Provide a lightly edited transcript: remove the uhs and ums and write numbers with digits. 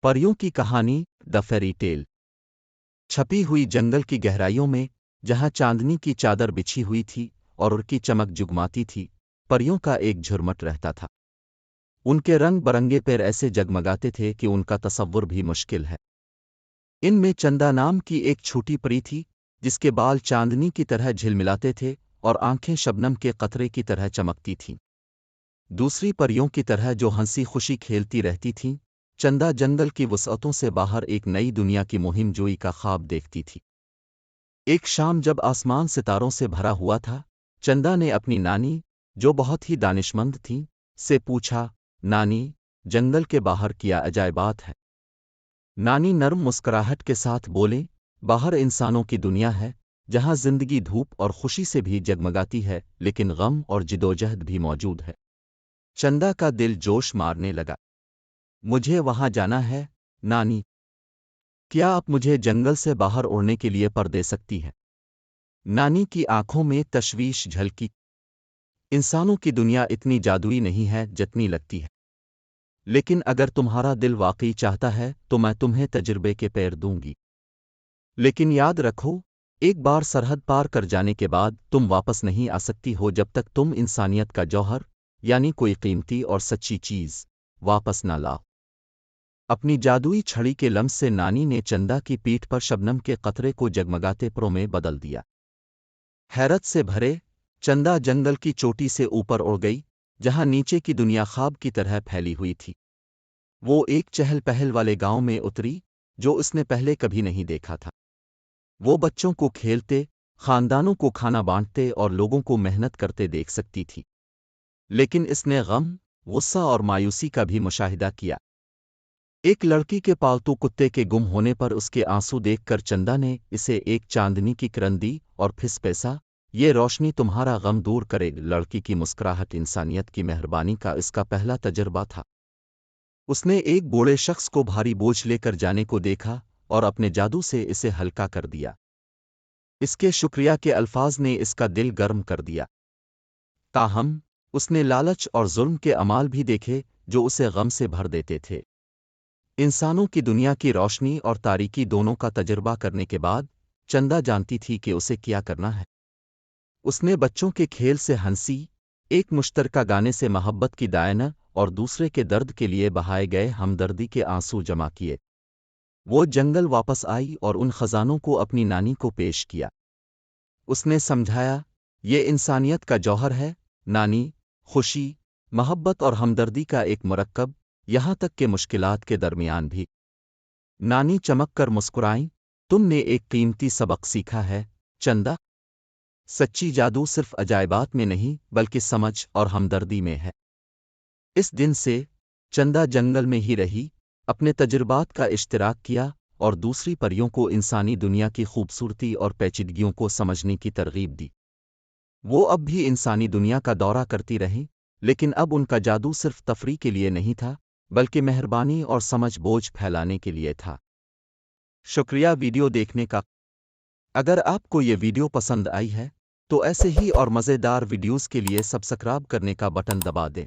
परियों की कहानी द फेरी टेल। छपी हुई जंगल की गहराइयों में, जहां चांदनी की चादर बिछी हुई थी और उनकी चमक जुगमाती थी, परियों का एक झुरमुट रहता था। उनके रंग बरंगे पैर ऐसे जगमगाते थे कि उनका तसव्वुर भी मुश्किल है। इनमें चंदा नाम की एक छोटी परी थी, जिसके बाल चांदनी की तरह झिलमिलाते थे और आंखें शबनम के कतरे की तरह चमकती थीं। दूसरी परियों की तरह जो हंसी खुशी खेलती रहती थीं, चंदा जंगल की वसअतों से बाहर एक नई दुनिया की मुहिम जोई का ख्वाब देखती थी। एक शाम जब आसमान सितारों से भरा हुआ था, चंदा ने अपनी नानी, जो बहुत ही दानिशमंद थी, से पूछा, नानी, जंगल के बाहर क्या अजायबात है? नानी नर्म मुस्कुराहट के साथ बोले, बाहर इंसानों की दुनिया है, जहां जिंदगी धूप और खुशी से भी जगमगाती है, लेकिन गम और जिदोजहद भी मौजूद है। चंदा का दिल जोश मारने लगा। मुझे वहां जाना है, नानी। क्या आप मुझे जंगल से बाहर उड़ने के लिए पर दे सकती हैं? नानी की आंखों में तशवीश झलकी। इंसानों की दुनिया इतनी जादुई नहीं है जितनी लगती है, लेकिन अगर तुम्हारा दिल वाकई चाहता है तो मैं तुम्हें तजुर्बे के पैर दूंगी। लेकिन याद रखो, एक बार सरहद पार कर जाने के बाद तुम वापस नहीं आ सकती हो जब तक तुम इंसानियत का जौहर, यानी कोई कीमती और सच्ची चीज, वापस ना लाओ। अपनी जादुई छड़ी के लम्स से नानी ने चंदा की पीठ पर शबनम के कतरे को जगमगाते परों में बदल दिया। हैरत से भरे, चंदा जंगल की चोटी से ऊपर उड़ गई, जहां नीचे की दुनिया ख्वाब की तरह फैली हुई थी। वो एक चहल पहल वाले गांव में उतरी, जो उसने पहले कभी नहीं देखा था। वो बच्चों को खेलते, खानदानों को खाना बांटते और लोगों को मेहनत करते देख सकती थी। लेकिन इसने गम, गुस्सा और मायूसी का भी मुशाहिदा किया। एक लड़की के पालतू कुत्ते के गुम होने पर उसके आंसू देखकर चंदा ने इसे एक चांदनी की किरण दी और फिस पैसा, ये रोशनी तुम्हारा गम दूर करे। लड़की की मुस्कुराहट इंसानियत की मेहरबानी का इसका पहला तजर्बा था। उसने एक बूढ़े शख्स को भारी बोझ लेकर जाने को देखा और अपने जादू से इसे हल्का कर दिया। इसके शुक्रिया के अल्फाज ने इसका दिल गर्म कर दिया। ताहम, उसने लालच और जुल्म के अमाल भी देखे जो उसे गम से भर देते थे। इंसानों की दुनिया की रोशनी और तारीकी दोनों का तजुर्बा करने के बाद चंदा जानती थी कि उसे क्या करना है। उसने बच्चों के खेल से हंसी, एक मुश्तरका गाने से मोहब्बत की दायना और दूसरे के दर्द के लिए बहाए गए हमदर्दी के आंसू जमा किए। वो जंगल वापस आई और उन खजानों को अपनी नानी को पेश किया। उसने समझाया, ये इंसानियत का जौहर है, नानी, खुशी, मोहब्बत और हमदर्दी का एक मुरक्कब, यहाँ तक के मुश्किलात के दरमियान भी। नानी चमक कर मुस्कुराईं, तुमने एक कीमती सबक सीखा है, चंदा। सच्ची जादू सिर्फ अजायबात में नहीं बल्कि समझ और हमदर्दी में है। इस दिन से चंदा जंगल में ही रही, अपने तजुर्बात का इश्तिराक किया और दूसरी परियों को इंसानी दुनिया की खूबसूरती और पेचीदगियों को समझने की तरगीब दी। वो अब भी इंसानी दुनिया का दौरा करती रहीं, लेकिन अब उनका जादू सिर्फ तफरी के लिए नहीं था, बल्कि मेहरबानी और समझ बोझ फैलाने के लिए था। शुक्रिया वीडियो देखने का। अगर आपको ये वीडियो पसंद आई है, तो ऐसे ही और मज़ेदार वीडियोस के लिए सब्सक्राइब करने का बटन दबा दें।